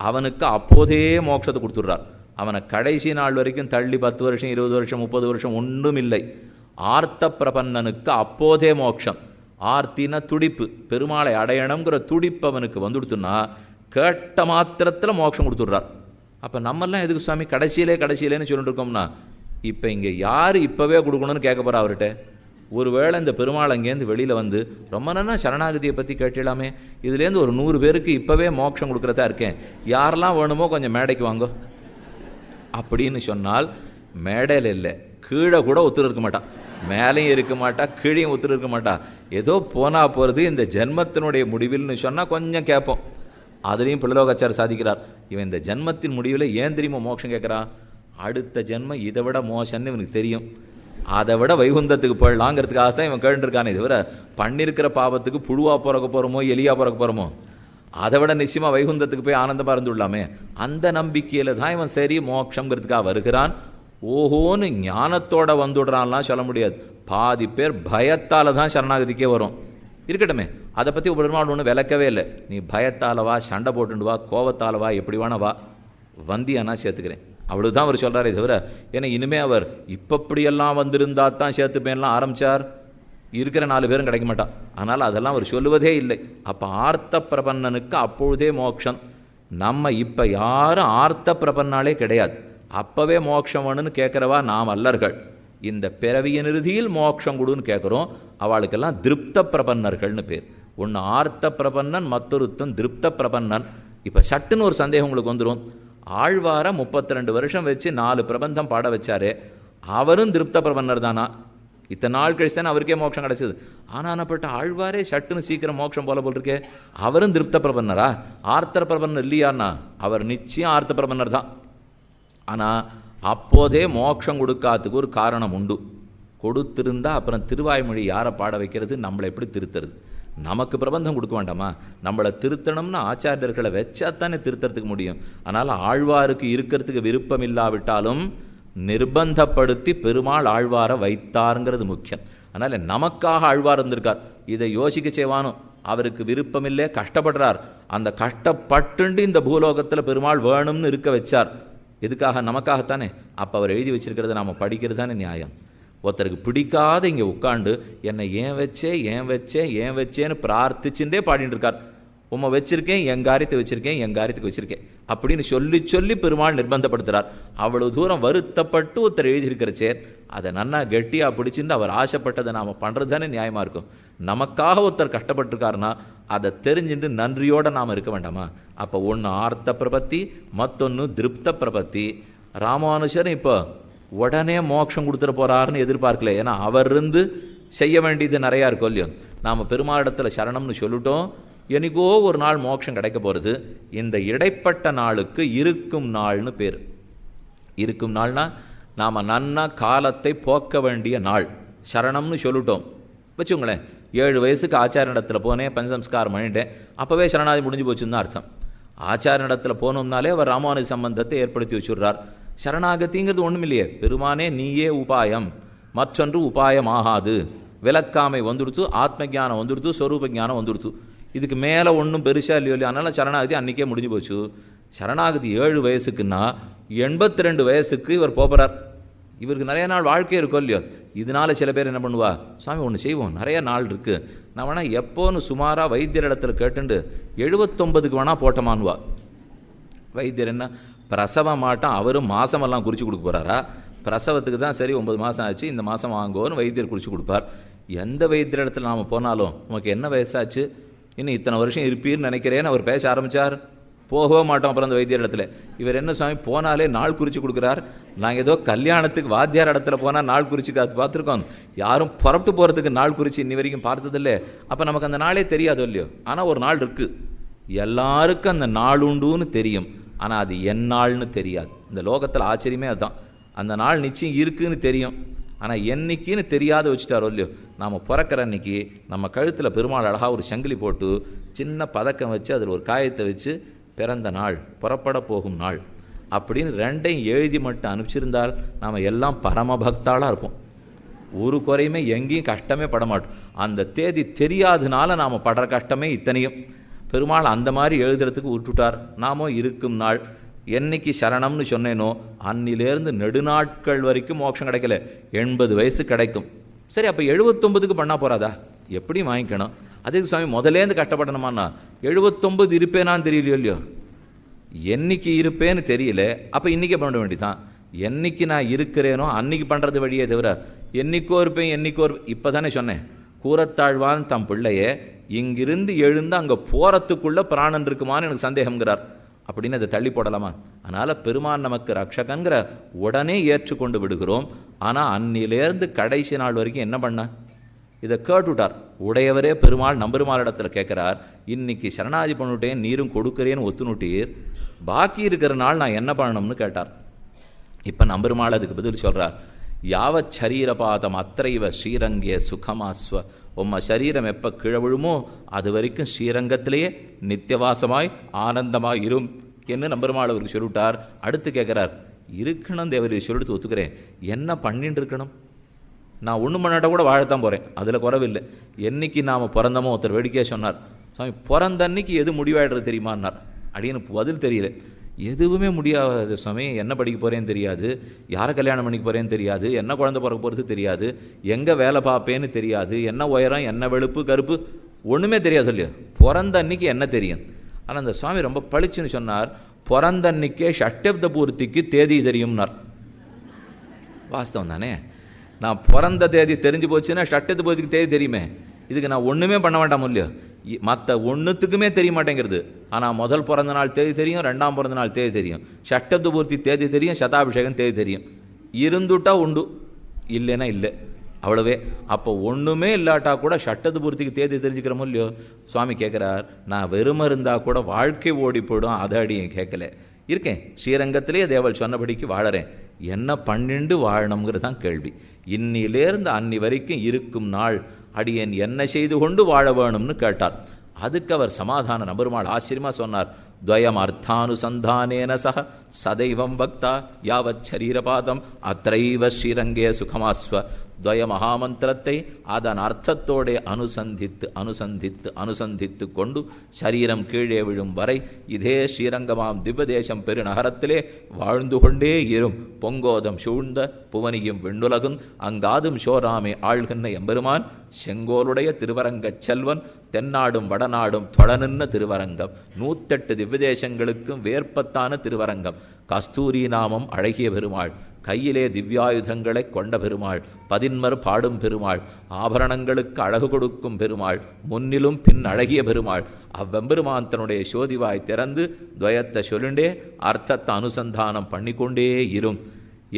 அவனுக்கு அப்போதே மோட்சத்தை கொடுத்துட்றார். அவனை கடைசி நாள் வரைக்கும் தள்ளி 10 வருஷம் 20 வருஷம் 30 வருஷம் ஒன்றும் இல்லை. ஆர்த்த பிரபன்னனுக்கு அப்போதே மோட்சம். ஆர்த்தின துடிப்பு, பெருமாளை அடையணுங்கிற துடிப்பு அவனுக்கு வந்துடுத்துன்னா கேட்ட மாத்திரத்தில் மோட்சம் கொடுத்துட்றார். அப்போ நம்மெல்லாம் எதுக்கு சுவாமி கடைசியிலேன்னு சொல்லிட்டு இருக்கோம்னா, இப்போ இங்கே யார் இப்போவே கொடுக்கணும்னு கேட்க போகிறா அவர்கிட்ட? ஒருவேளை இந்த பெருமாள் அங்கேருந்து வெளியில் வந்து ரொம்ப நல்லா சரணாகதியை பற்றி கேட்டிடலாமே, இதுலேருந்து ஒரு 100 பேருக்கு இப்போவே மோட்சம் கொடுக்குறதா இருக்கேன், யாரெல்லாம் வேணுமோ கொஞ்சம் மேடைக்கு வாங்கோ அப்படின்னு சொன்னால், மேடையில் இல்லை கீழே கூட ஒத்துரு இருக்க மாட்டான், மேலேயும் இருக்க மாட்டா, கீழையும் ஒத்துரு இருக்க மாட்டா. ஏதோ போனா போகிறது இந்த ஜென்மத்தினுடைய முடிவில்னு சொன்னால் கொஞ்சம் கேட்போம். அதுலேயும் பிள்ளலோகாச்சார் சாதிக்கிறார், இவன் இந்த ஜென்மத்தின் முடிவில் ஏன் தெரியுமா மோட்சம் கேட்குறான்? அடுத்த ஜென்மம் இதை விட மோசம்னு இவனுக்கு தெரியும், அதை விட வைகுந்தத்துக்கு போயிடலாங்கிறதுக்காகத்தான் இவன் கேட்டுருக்கானே தவிர பண்ணியிருக்கிற பாவத்துக்கு புழுவா பிறக்க போகிறோமோ எலியா பிறக்க போகிறோமோ, அதை விட நிச்சயமாக வைகுந்தத்துக்கு போய் ஆனந்தமாக இருந்துள்ளாமே, அந்த நம்பிக்கையில் தான் இவன் சரி மோட்சங்கிறதுக்காக வருகிறான். ஓஹோன்னு ஞானத்தோட வந்துடுறான்லாம் சொல்ல முடியாது. பாதி பேர் பயத்தால் தான் சரணாகதிக்கே வரும். இருக்கட்டுமே, அதை பற்றி பெருமாள் ஒன்றும் விளக்கவே இல்லை. நீ பயத்தாலவா, சண்டை போட்டுண்டு வா, கோவத்தாலவா, எப்படி வேணவா, வந்தியானா சேர்த்துக்கிறேன், அவ்வளவுதான் அவர் சொல்கிறாரே தவிர, ஏன்னா இனிமே அவர் இப்படியெல்லாம் வந்திருந்தா தான் சேர்த்துப்பேன்லாம் ஆரம்பித்தார், இருக்கிற 4 பேரும் கிடைக்க மாட்டான். அதனால் அதெல்லாம் அவர் சொல்லுவதே இல்லை. அப்போ ஆர்த்த பிரபன்னனுக்கு அப்பொழுதே மோட்சம். நம்ம இப்போ யாரும் ஆர்த்த பிரபன்னாலே கிடையாது. அப்போவே மோட்சம் வேணும்னு கேட்குறவா நாம் அல்லர்கள். இந்த பிறவியின் இறுதியில் மோட்சம் கொடுன்னு கேட்குறோம். அவளுக்கெல்லாம் திருப்த பிரபன்னர்கள்னு பேர். ஒன்று ஆர்த்த பிரபன்னன், மற்றொருத்தன் திருப்த பிரபன்னன். இப்போ சட்டுன்னு ஒரு சந்தேகம் உங்களுக்கு வந்துடும். ஆழ்வார 32 வருஷம் வச்சு 4 பிரபந்தம் பாட வச்சாரு, அவரும் திருப்த பிரபன்னர் தானா? இத்தனை நாள் கழிச்சு தானே அவருக்கே மோட்சம் கிடைச்சது. ஆனானப்பட்ட ஆழ்வாரே சட்டுன்னு சீக்கிரம் மோட்சம் போல இருக்கே, அவரும் திருப்த பிரபன்னரா? ஆர்த்த பிரபன்னர் இல்லையான்னா அவர் நிச்சயம் ஆர்த்த பிரபன்னர் தான். ஆனால் அப்போதே மோட்சம் கொடுக்காததுக்கு ஒரு காரணம் உண்டு. கொடுத்திருந்தா அப்புறம் திருவாய்மொழி யாரை பாட வைக்கிறது, நம்மளை எப்படி திருத்துறது? நமக்கு பிரபந்தம் கொடுக்க வேண்டாமா? நம்மளை திருத்தணும்னா ஆச்சாரியர்களை வச்சாத்தானே திருத்தறதுக்கு முடியும். அதனால் ஆழ்வாருக்கு இருக்கிறதுக்கு விருப்பம் இல்லாவிட்டாலும் நிர்பந்தப்படுத்தி பெருமாள் ஆழ்வாரை வைத்தாருங்கிறது முக்கியம். அதனால் நமக்காக ஆழ்வார் இருந்திருக்கார். இதை யோசிக்க செய்வானோ, அவருக்கு விருப்பமில்லை, கஷ்டப்படுறார். அந்த கஷ்டப்பட்டுண்டு இந்த பூலோகத்தில் பெருமாள் வேணும்னு இருக்க வச்சார். எதுக்காக? நமக்காகத்தானே. அப்போ அவர் எழுதி வச்சிருக்கிறத நாம் படிக்கிறது தானே நியாயம். ஒருத்தருக்கு பிடிக்காத இங்கே உட்காண்டு என்னை ஏன் வச்சேன்னு பிரார்த்திச்சுட்டே பாடிட்டு இருக்கார். உம்மை வச்சிருக்கேன், என் காரியத்தை வச்சிருக்கேன் அப்படின்னு சொல்லி பெருமாள் நிர்பந்தப்படுத்துறார். அவ்வளவு தூரம் வருத்தப்பட்டு ஒருத்தர் எழுதியிருக்கிறச்சே அதை நன்னா கெட்டியாக பிடிச்சிருந்து அவர் ஆசைப்பட்டதை நாம் பண்ணுறது தானே நியாயமாக இருக்கும். நமக்காக ஒருத்தர் கஷ்டப்பட்டிருக்காருன்னா அதை தெரிஞ்சுட்டு நன்றியோடு நாம் இருக்க வேண்டாமா? அப்போ ஒன்று ஆர்த்த பிரபத்தி, மற்றொன்று திருப்த பிரபத்தி. ராமானுஜர் இப்போ உடனே மோட்சம் கொடுத்துட போறாருன்னு எதிர்பார்க்கல. ஏன்னா அவர் இருந்து செய்ய வேண்டியது நிறையா இருக்கும் இல்லையோ. நாம் பெருமாளிடத்தில் சரணம்னு சொல்லிட்டோம், எனக்கோ ஒரு நாள் மோட்சம் கிடைக்க போகிறது. இந்த இடைப்பட்ட நாளுக்கு இருக்கும் நாள்னு பேர். இருக்கும் நாள்னா நாம் நன்னா காலத்தை போக்க வேண்டிய நாள். சரணம்னு சொல்லிட்டோம் வச்சுங்களேன். 7 வயசுக்கு ஆச்சாரியனிடத்தில் போனேன், பஞ்சசம்ஸ்காரம் பண்ணிட்டேன், அப்போவே சரணாதி முடிஞ்சு போச்சுன்னு தான் அர்த்தம். ஆச்சாரியனிடத்தில் போனோம்னாலே அவர் ராமானுஜ சம்பந்தத்தை ஏற்படுத்தி வச்சுடுறார். சரணாகதிங்கிறது ஒன்றும் இல்லையே, பெருமானே நீயே உபாயம், மற்றொன்று உபாயம் ஆகாது. விளக்காமை வந்துடுத்து, ஆத்ம ஜானம் வந்துடுத்து, ஸ்வரூப ஜானம் வந்துடுத்து. இதுக்கு மேலே ஒன்றும் பெருசாக இல்லையோ இல்லையா. அதனால் சரணாகதி அன்றைக்கே முடிஞ்சு போச்சு. சரணாகதி 7 வயசுக்குன்னா 82 வயசுக்கு இவர் போகிறார். இவருக்கு நிறைய நாள் வாழ்க்கை இருக்கும் இல்லையோ. இதனால சில பேர் என்ன பண்ணுவா, சாமி ஒன்று செய்வோம், நிறைய நாள் இருக்குது, நான் வேணால் எப்போன்னு சுமாராக வைத்தியர் இடத்துல கேட்டுண்டு 79க்கு வேணால் போட்டமானுவா. வைத்தியர் என்ன பிரசவ மாட்டம் அவரும் மாதமெல்லாம் குறித்து கொடுக்க போகிறாரா? பிரசவத்துக்கு தான் சரி 9 மாதம் ஆச்சு, இந்த மாதம் வாங்குவோன்னு வைத்தியர் குறித்து கொடுப்பார். எந்த வைத்தியர் இடத்துல நாம் போனாலும் உனக்கு என்ன வயசாச்சு, இன்னும் இத்தனை வருஷம் இருப்பீர்னு நினைக்கிறேன்னு அவர் பேச ஆரம்பித்தார். போகவே மாட்டோம். அப்புறம் அந்த வைத்தியர் இடத்துல இவர் என்ன சுவாமி போனாலே நாள் குறித்து கொடுக்குறார். நாங்கள் ஏதோ கல்யாணத்துக்கு வாத்தியார் இடத்துல போனால் நாள் குறித்து பார்த்துருக்கோம், யாரும் புறப்பட்டு போகிறதுக்கு நாள் குறித்து இன்னி வரைக்கும் பார்த்ததில்லை. அப்போ நமக்கு அந்த நாளே தெரியாதோ இல்லையோ. ஆனால் ஒரு நாள் இருக்குது, எல்லாருக்கும் அந்த நாள் உண்டுன்னு தெரியும், ஆனால் அது என் நாள்னு தெரியாது. இந்த லோகத்தில் ஆச்சரியமே அதுதான். அந்த நாள் நிச்சயம் இருக்குன்னு தெரியும், ஆனால் என்னைக்குன்னு தெரியாத வச்சுட்டாரோ இல்லையோ. நாம் பிறக்கிற அன்னைக்கு நம்ம கழுத்தில் பெருமாள் அழகாக ஒரு சங்கிலி போட்டு சின்ன பதக்கம் வச்சு அதில் ஒரு காயத்தை வச்சு பிறந்த நாள், புறப்பட போகும் நாள் அப்படின்னு ரெண்டையும் எழுதி மட்டும் அனுப்பிச்சிருந்தால் நாம் எல்லாம் பரமபக்தாளாக இருப்போம். ஒரு குறையுமே எங்கேயும் கஷ்டமே பட மாட்டோம். அந்த தேதி தெரியாதனால நாம் படுற கஷ்டமே இத்தனையும். பெருமாள் அந்த மாதிரி எழுதுறதுக்கு விட்டுட்டார். நாமோ இருக்கும் நாள் என்னைக்கு சரணம்னு சொன்னேனோ அன்னிலேருந்து நெடுநாட்கள் வரைக்கும் மோட்சம் கிடைக்கல. 80 வயசு கிடைக்கும். சரி, அப்போ 79க்கு பண்ணால் போறாதா? எப்படி வாங்கிக்கணும்? அதுக்கு சுவாமி முதலேருந்து கஷ்டப்படணுமாண்ணா? 79 இருப்பேனான்னு தெரியலையோ இல்லையோ. என்னைக்கு இருப்பேன்னு தெரியல, அப்போ இன்றைக்கே பண்ண வேண்டியதான். என்னைக்கு நான் இருக்கிறேனோ அன்னைக்கு பண்ணுறது வழியே தவிர என்னைக்கோ இருப்பேன் என்னைக்கோ இப்போ தானே சொன்னேன். கூறத்தாழ்வான் தம் பிள்ளையே இங்கிருந்து எழுந்து அங்கே போகிறதுக்குள்ளே பிராணன் இருக்குமான்னு எனக்கு சந்தேகங்கிறார். அப்படின்னு அதை தள்ளி போடலாமா? அதனால் பெருமான் நமக்கு ரக்ஷகங்கிற உடனே ஏற்றுக்கொண்டு விடுகிறோம். ஆனால் அன்னிலேருந்து கடைசி நாள் வரைக்கும் என்ன பண்ண? இதை கேட்டுவிட்டார். உடையவரே பெருமாள் நம்பெருமாள் இடத்துல கேட்குறார், இன்னைக்கு சரணாதி பண்ணிவிட்டேன், நீரும் கொடுக்குறேன்னு ஒத்துனுட்டீர், பாக்கி இருக்கிற நாள் நான் என்ன பண்ணணும்னு கேட்டார். இப்போ நம்பெருமாள் அதுக்கு பதில் சொல்கிறார், யாவத் சரீரபாதம் அத்தைவ ஸ்ரீரங்கே சுகமாஸ்வ. உம்ம சரீரம் எப்போ கீழே விழுமோ அது வரைக்கும் ஸ்ரீரங்கத்திலேயே நித்தியவாசமாய் ஆனந்தமாய் இரும் என்று நம்பெருமாள் அவருக்கு சொல்லிவிட்டார். அடுத்து கேட்குறார், இருக்கணும் தேவரை சொல்லிட்டு ஒத்துக்கிறேன், என்ன பண்ணிட்டு இருக்கணும்? நான் ஒன்றும் பண்ணாட்ட கூட வாழத்தான் போகிறேன், அதில் குறவில்லை. என்னைக்கு நாம் பிறந்தமோ ஒருத்தர் வேடிக்கையாக சொன்னார், சுவாமி பிறந்த அன்னைக்கு எது முடிவாயிடுறது தெரியுமான்னார். அப்படின்னு பதில் தெரியல. எதுவுமே முடியாத சுவாமி, என்ன படிக்க போகிறேன்னு தெரியாது, யாரை கல்யாணம் பண்ணிக்க போகிறேன்னு தெரியாது, என்ன குழந்தை பிறக்க போகிறது தெரியாது, எங்கே வேலை பார்ப்பேன்னு தெரியாது, என்ன உயரம் என்ன வெளுப்பு கருப்பு ஒன்றுமே தெரியாது சொல்லியா. பிறந்த அன்னைக்கு என்ன தெரியும்? ஆனால் அந்த சுவாமி ரொம்ப பளிச்சுன்னு சொன்னார், பிறந்த அன்னைக்கே ஷஷ்டப்த பூர்த்திக்கு தேதி தெரியும்னார். வாஸ்தவம் தானே? நான் பிறந்த தேதி தெரிஞ்சு போச்சுன்னா ஷஷ்டப்த பூர்த்திக்கு தேதி தெரியுமே. இதுக்கு நான் ஒன்றுமே பண்ண வேண்டாம் இல்லையோ. மற்ற ஒன்றுத்துக்குமே தெரிய மாட்டேங்கிறது. ஆனால் முதல் பிறந்த நாள் தேதி தெரியும், ரெண்டாம் பிறந்த நாள் தேதி தெரியும், ஷஷ்டப்த பூர்த்தி தேதி தெரியும், சதாபிஷேகம் தேதி தெரியும். இருந்துட்டா உண்டு, இல்லைன்னா இல்லை, அவ்வளவே. அப்போ ஒன்றுமே இல்லாட்டா கூட ஷஷ்டப்த பூர்த்திக்கு தேதி தெரிஞ்சுக்கிறோமோ இல்லையோ. சுவாமி கேட்குறார், நான் வெறுமை இருந்தால் கூட வாழ்க்கை ஓடி போயிடும், அதை அடியும் கேட்கல இருக்கேன், ஸ்ரீரங்கத்திலேயே தேவல் சொன்னபடிக்கு வாழறேன், என்ன பண்ணிண்டு வாழணுங்கிறது தான் கேள்வி. இன்னிலேருந்து அன்னி வரைக்கும் இருக்கும் நாள் அடியேன் என்ன செய்து கொண்டு வாழ வேணும்னு கேட்டார். அதுக்கு அவர் சமாதான நபெருமாள் ஆச்சரியமா சொன்னார், துவயம் அர்த்தானுசந்தானேன சக சதைவம் பக்தா யாவத் சரீரபாதம் அத்தைவ ஸ்ரீரங்கே சுகமாஸ்வ. துவய மகாமந்திரத்தை அதன் அர்த்தத்தோടെ அனுசந்தித்து அனுசந்தித்து அனுசந்தித்து கொண்டு சரீரம் கீழே விழும் வரை இதே ஸ்ரீரங்கமாம் திவ்யதேசம் பெருநகரத்திலே வாழ்ந்து கொண்டே இரும். பொங்கோதம் சூழ்ந்த புவனியும் விண்ணுலகும் அங்காதும் ஷோராமே ஆழ்கின்ற எம்பெருமான் செங்கோலுடைய திருவரங்கச் செல்வன் தென்னாடும் வடநாடும் தொழநின்ன திருவரங்கம் 108 திவ்யதேசங்களுக்கும் வேற்பத்தான திருவரங்கம். கஸ்தூரி நாமம் அழகிய பெருமாள், கையிலே திவ்யாயுதங்களை கொண்ட பெருமாள், பதின்மர் பாடும் பெருமாள், ஆபரணங்களுக்கு அழகு கொடுக்கும் பெருமாள், முன்னிலும் பின் அழகிய பெருமாள். அவ்வெம்பெருமான் தன்னுடைய சோதிவாய் திறந்து துவயத்தை சொல்லுண்டே அர்த்தத்தை அனுசந்தானம் பண்ணிக்கொண்டே இரும்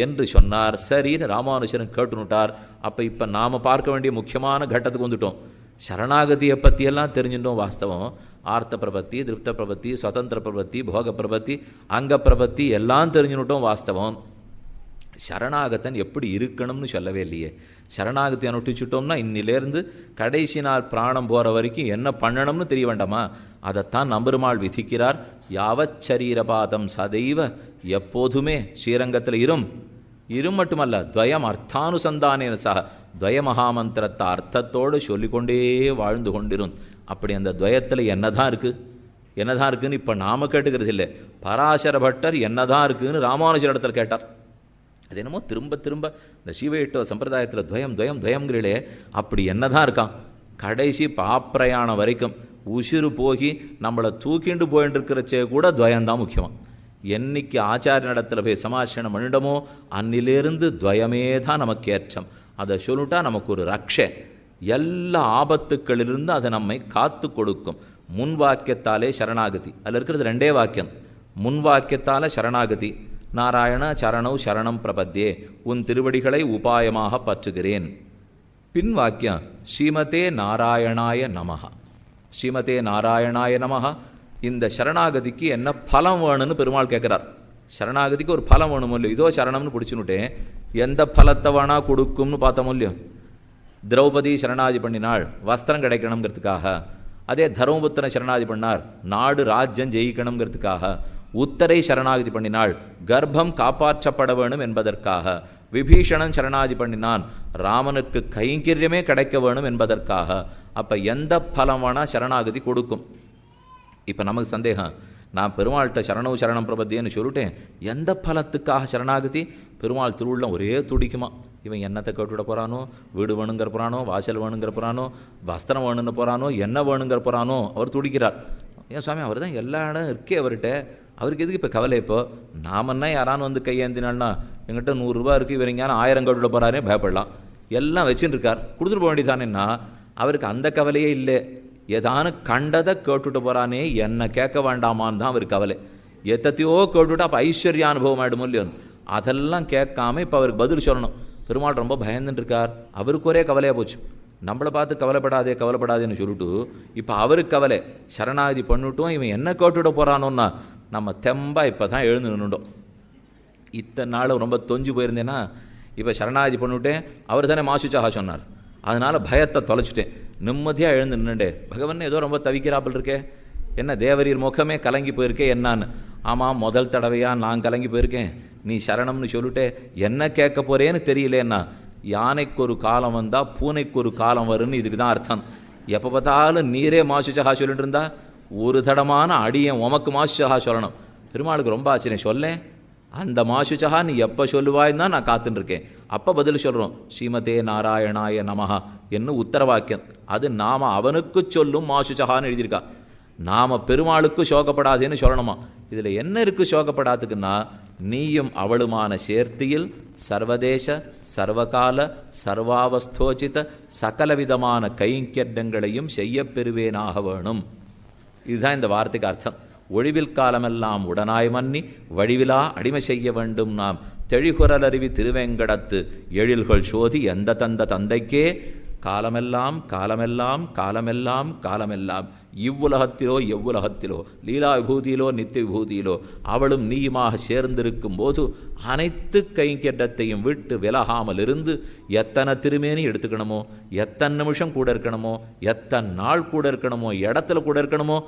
என்று சொன்னார். சரின்னு ராமானுஜன் கேட்டுனுட்டார். அப்போ இப்போ நாம் பார்க்க வேண்டிய முக்கியமான கட்டத்துக்கு வந்துட்டோம். சரணாகதியை பற்றியெல்லாம் தெரிஞ்சுட்டோம். வாஸ்தவம் ஆர்த்த பிரபத்தி, திருப்த பிரபத்தி, சுதந்திர பிரபத்தி, போக பிரபத்தி, அங்க பிரபத்தி எல்லாம் தெரிஞ்சுனுட்டோம். வாஸ்தவம் சரணாகத்தன் எப்படி இருக்கணும்னு சொல்லவே இல்லையே. சரணாகத்தை அனுஷ்டிச்சுட்டோம்னா இன்னிலேருந்து கடைசி நாள் பிராணம் போகிற வரைக்கும் என்ன பண்ணணும்னு தெரிய வேண்டாமா? அதைத்தான் நம்பெருமாள் விதிக்கிறார். யாவச் சரீரபாதம் சதைவ, எப்போதுமே ஸ்ரீரங்கத்தில் இரும் மட்டுமல்ல, துவயம் அர்த்தானுசந்தானேன சக, துவய மகாமந்திரத்தை அர்த்தத்தோடு சொல்லிக்கொண்டே வாழ்ந்து கொண்டிரும். அப்படி அந்த துவயத்தில் என்னதான் இருக்குது, என்னதான் இருக்குன்னு இப்போ நாம கேட்டுக்கிறது இல்லை. பராசர பட்டர் என்னதான் இருக்குன்னு ராமானுஜர் இடத்துல கேட்டார். அது என்னமோ திரும்ப திரும்ப இந்த சீவையிட்ட சம்பிரதாயத்தில் துவயம் துவயம் துவயங்கிறீங்களே, அப்படி என்னதான் இருக்கான்? கடைசி பாப்பிரயாணம் வரைக்கும் உசிறு போகி நம்மளை தூக்கிண்டு போயின்னு இருக்கிறச்சே கூட துவயம்தான் முக்கியமாக. என்னைக்கு ஆச்சாரிய நடத்தில் போய் சமாஷணம் பண்ணிடமோ அன்னிலிருந்து துவயமே தான் நமக்கு ஏற்றம். அதை சொல்லிட்டா நமக்கு ஒரு ரக்ஷை, எல்லா ஆபத்துக்களிலிருந்து அதை நம்மை காத்து கொடுக்கும். முன் வாக்கியத்தாலே சரணாகதி, அதில் இருக்கிறது 2 வாக்கியம். முன் வாக்கியத்தால சரணாகதி, நாராயண சரணௌ சரணம் பிரபத்யே, உன் திருவடிகளை உபாயமாக பற்றுகிறேன். பின் வாக்கியம் ஸ்ரீமதே நாராயணாய நமஹ. ஸ்ரீமதே நாராயணாய நமஹ. இந்த சரணாகதிக்கு என்ன பலம் வேணும்னு பெருமாள் கேட்குறார். சரணாகதிக்கு ஒரு பலம் வேணும் இல்லையோ, இதோ சரணம்னு பிடிச்சுன்னுட்டேன், எந்த பலத்தை வேணா கொடுக்கும்னு பார்த்தோம் இல்லையோ. திரௌபதி சரணாதி பண்ணினாள் வஸ்திரம் கிடைக்கணுங்கிறதுக்காக, அதே தர்மபுத்திரனை சரணாதி பண்ணார் நாடு ராஜ்யம் ஜெயிக்கணுங்கிறதுக்காக, உத்தரை சரணாகதி பண்ணினாள் கர்ப்பம் காப்பாற்றப்பட வேணும் என்பதற்காக, விபீஷணன் சரணாதி பண்ணினான் ராமனுக்கு கைங்கரியமே கிடைக்க வேணும் என்பதற்காக. அப்ப எந்த பலம் வேணா சரணாகதி கொடுக்கும். இப்ப நமக்கு சந்தேகம், நான் பெருமாள்கிட்ட சரணம் சரணம் பிரபத்தியன்னு சொல்லிட்டேன், எந்த பலத்துக்காக சரணாகதி? பெருமாள் திருவுள்ளம் ஒரே துடிக்குமா, இவன் என்னத்தை கேட்டுவிட போகிறானோ, வீடு வேணுங்கிற போகிறானோ, வாசல் வேணுங்கிற போகிறானோ, வஸ்திரம் வேணும்னு போகிறானோ, என்ன வேணுங்கிற போகிறானோ, அவர் துடிக்கிறார். ஏன் சுவாமி, அவர் தான் எல்லா இடம் இருக்கே அவர்கிட்ட, அவருக்கு எதுக்கு இப்போ கவலை? இப்போ நாமன்னா யாரானு வந்து கையேந்தினால்னா, எங்கிட்ட 100 ரூபா இருக்குது, இவர் எங்கேயான 1000 கேட்டுவிட போகிறாரே பயப்படலாம். எல்லாம் வச்சுன்னு இருக்கார், கொடுத்துட்டு போக வேண்டியதானேன்னா அவருக்கு அந்த கவலையே இல்லை. ஏதானு கண்டதை கேட்டுட்டு போகிறானே, என்ன கேட்க வேண்டாமான்னு தான் அவருக்கு கவலை. எத்தையோ கேட்டுவிட்டா அப்போ ஐஸ்வர்ய அனுபவம் ஆகிடும் இல்லையோ, அதெல்லாம் கேட்காம இப்போ அவருக்கு பதில் சொல்லணும். பெருமாள் ரொம்ப பயந்துட்டு இருக்கார், அவருக்கு ஒரே கவலையாக போச்சு. நம்மளை பார்த்து கவலைப்படாதே கவலைப்படாதேன்னு சொல்லிட்டு இப்போ அவருக்கு கவலை. சரணாகதி பண்ணிட்டோம், இவன் என்ன கேட்டுவிட போகிறானோன்னா நம்ம தெம்பா இப்போ தான் எழுந்து நின்றுட்டோம். இத்தனை நாள் ரொம்ப தொஞ்சு போயிருந்தேன்னா, இப்போ சரணாகதி பண்ணிவிட்டேன், அவர் தானே மாசுச்சாக சொன்னார், அதனால் பயத்தை தொலைச்சிட்டேன், நிம்மதியாக எழுந்து நின்றுண்டே. பகவான் ஏதோ ரொம்ப தவிக்கிறாப்பில் இருக்கே, என்ன தேவரீர் முகமே கலங்கி போயிருக்கே என்னான்னு. ஆமாம், முதல் தடவையாக நான் கலங்கி போயிருக்கேன், நீ சரணம்னு சொல்லிட்டு என்ன கேட்க போறேன்னு தெரியலேன்னா. யானைக்கு ஒரு காலம் வந்தால் பூனைக்கு ஒரு காலம் வரும்னு இதுக்கு தான் அர்த்தம். எப்போ பார்த்தாலும் நீரே மாசுச்சகா சொல்லிட்டு இருந்தா ஒரு தடமான அடியன் உமக்கு மாசுச்சகா சொல்லணும். பெருமாளுக்கு ரொம்ப ஆச்சரியம், சொல்லேன் அந்த மாசுச்சகா நீ எப்போ சொல்லுவாய்ன்னு தான் நான் காத்துட்டுருக்கேன். அப்போ பதில் சொல்கிறோம், ஸ்ரீமதே நாராயணாய நமஹா என்ன உத்தரவாக்கியம். அது நாம் அவனுக்கு சொல்லும் மாசுச்சகான்னு எழுதியிருக்கா, நாம் பெருமாளுக்கு சோகப்படாதேன்னு சொல்லணுமா. இதில் என்ன இருக்குது சோகப்படாதுக்குன்னா, நீயும் அவளுமான சேர்த்தியில் சர்வதேச சர்வகால சர்வாவஸ்தோச்சித சகலவிதமான கைங்கரியங்களையும் செய்ய பெறுவேனாக வேணும். இதுதான் இந்த வார்த்தைக்கு அர்த்தம். ஒழிவில் காலமெல்லாம் உடனாய் மன்னி வழிவிலா அடிமை செய்ய வேண்டும் நாம் தெழிகுரல் அருவி திருவேங்கடத்து எழில்கள் சோதி எந்த தந்த தந்தைக்கே காலமெல்லாம் காலமெல்லாம் காலமெல்லாம் காலமெல்லாம் இவ்வுலகத்திலோ எவ்வுலகத்திலோ லீலா விபூதியிலோ நித்திய விபூதியிலோ அவளும் நீயுமாக சேர்ந்திருக்கும் போது அனைத்து கைங்கரியத்தையும் விட்டு விலகாமல் இருந்து எத்தனை திருமேனி எடுத்துக்கணுமோ, எத்தனை நிமிஷம் கூட இருக்கணுமோ, எத்தனை நாள் கூட இருக்கணுமோ, இடத்துல கூட இருக்கணுமோ,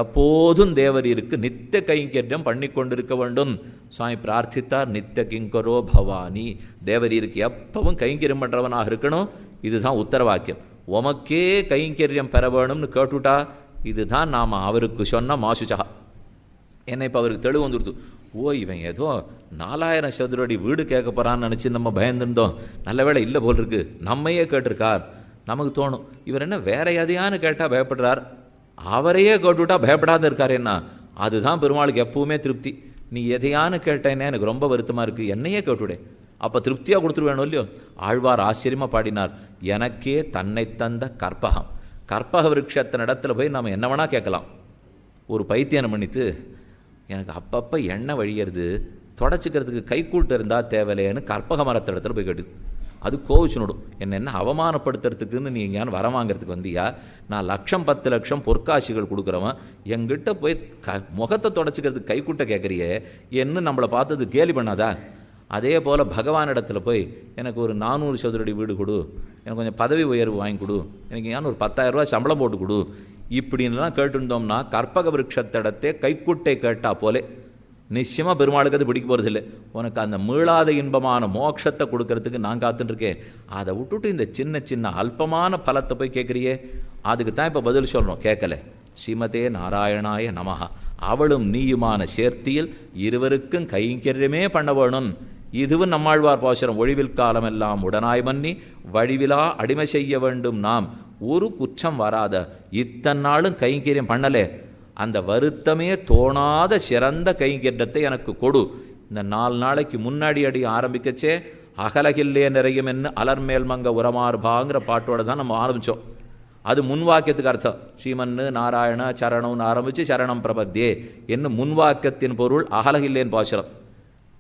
எப்போதும் தேவரீருக்கு நித்திய கைங்கரியம் பண்ணி கொண்டிருக்க வேண்டும். சுவாமி பிரார்த்தித்தார், நித்திய கிங்கரோ பவானி, தேவரீருக்கு எப்பவும் கைங்கரியம் பண்றவனாக இருக்கணும். இதுதான் உத்தரவாக்கியம். உமக்கே கைங்கரியம் பெற வேணும்னு கேட்டுட்டா இதுதான் நாம் அவருக்கு சொன்ன மாசுச்சகா. என்ன இப்போ அவருக்கு தெளிவு வந்துடுத்து, ஓ இவன் ஏதோ 4000 சதுரடி வீடு கேட்க போகிறான்னு நினச்சி நம்ம பயந்துருந்தோம், நல்ல வேளை இல்லை போல் இருக்கு, நம்மையே கேட்டிருக்கார். நமக்கு தோணும், இவர் என்ன வேற எதையான்னு கேட்டால் பயப்படுறார், அவரையே கேட்டுவிட்டா பயப்படாத இருக்கார். என்ன அதுதான் பெருமாளுக்கு எப்பவுமே திருப்தி. நீ எதையான்னு கேட்டேன்னே எனக்கு ரொம்ப வருத்தமாக இருக்குது, என்னையே கேட்டுவிடே, அப்போ திருப்தியாக கொடுத்துருவேணும் இல்லையோ. ஆழ்வார் ஆச்சரியமாக பாடினார், எனக்கே தன்னை தந்த கற்பகம். கற்பக விருட்சத்தின் இடத்துல போய் நம்ம என்ன வேணால் கேட்கலாம். ஒரு பைத்தியம் பண்ணித்து, எனக்கு அப்பப்போ எண்ணெய் வழியறது, தொடச்சிக்கிறதுக்கு கைக்கூட்டு இருந்தால் தேவையில்லைன்னு கற்பக மரத்த இடத்துல போய் கேட்டுது. அது கோவிச்சுனுடும், என்ன அவமானப்படுத்துறதுக்குன்னு நீ எங்கேயானு வர வாங்கிறதுக்கு வந்தியா, நான் 1,00,000 பொற்காட்சிகள் கொடுக்குறவன், எங்கிட்ட போய் முகத்தை தொடச்சிக்கிறதுக்கு கைக்கூட்ட கேட்குறியே, என்ன நம்மளை பார்த்தது கேலி பண்ணாதா? அதே போல் பகவானிடத்தில் போய் எனக்கு ஒரு 400 சதுரடி வீடு கொடு, எனக்கு கொஞ்சம் பதவி உயர்வு வாங்கி கொடு, எனக்கு ஏன் ஒரு 10,000 ரூபா சம்பளம் போட்டு கொடு, இப்படின்லாம் கேட்டுருந்தோம்னா கற்பக விருட்சத்திடத்தே கைக்குட்டை கேட்டா போலே நிச்சயமாக பெருமாளுக்கு அது பிடிக்க போகிறதில்லை. உனக்கு அந்த மீளாத இன்பமான மோட்சத்தை கொடுக்கறதுக்கு நான் காத்துட்டுருக்கேன், அதை விட்டுட்டு இந்த சின்ன சின்ன அல்பமான பலத்தை போய் கேட்குறியே, அதுக்கு தான் இப்போ பதில் சொல்லணும். கேட்கல. ஸ்ரீமதே நாராயணாய நமஹா, அவளும் நீயுமான சேர்த்தியில் இருவருக்கும் கைங்கரியமே பண்ண வேணும். இதுவும் நம்மாழ்வார் பாசுரம், ஒழிவில் காலமெல்லாம் உடனாய் மன்னி வழிவிலா அடிமை செய்ய வேண்டும் நாம், ஒரு குற்றம் வராத. இத்தனை நாளும் கைங்கரியம் பண்ணலே, அந்த வருத்தமே தோணாத சிறந்த கைங்கரியத்தை எனக்கு கொடு. இந்த 4 நாளைக்கு முன்னாடி அடி ஆரம்பிக்கச்சே அகலகில்லே நிறையும் என்ன அலர்மேல் மங்க உரமார்பாங்கிற பாட்டோட தான் நம்ம ஆரம்பித்தோம். அது முன்வாக்கியத்துக்கு அர்த்தம். ஸ்ரீமன்னு நாராயண சரணம்னு ஆரம்பித்து சரணம் பிரபத்தியே என்ன முன்வாக்கியத்தின் பொருள் அகலகில்லேன்னு பாசுரம்.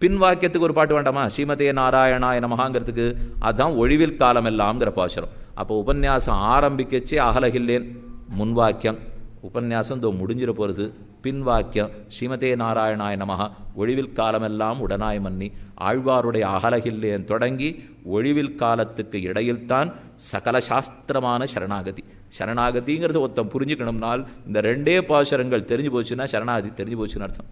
பின் வாக்கியத்துக்கு ஒரு பாட்டு வேண்டாமா? ஸ்ரீமதே நாராயணாய நமஹாங்கிறதுக்கு அதுதான் ஒழிவில் காலம் எல்லாம்ங்கிற பாசுரம். அப்போ உபன்யாசம் ஆரம்பிக்கச்சே அகலகில்லேன் முன்வாக்கியம், உபன்யாசம் இதோ முடிஞ்சிட போகிறது. பின் வாக்கியம் ஸ்ரீமதே நாராயணாய நமஹா ஒழிவில் காலமெல்லாம் உடனாய் மன்னி. ஆழ்வாருடைய அகலகில்லேன் தொடங்கி ஒழிவில் காலத்துக்கு இடையில்தான் சகல சாஸ்திரமான சரணாகதி. சரணாகதிங்கிறது ஒருத்தன் புரிஞ்சுக்கணும்னால் இந்த 2 பாசுரங்கள் தெரிஞ்சு போச்சுன்னா சரணாகதி தெரிஞ்சு போச்சுன்னு அர்த்தம்.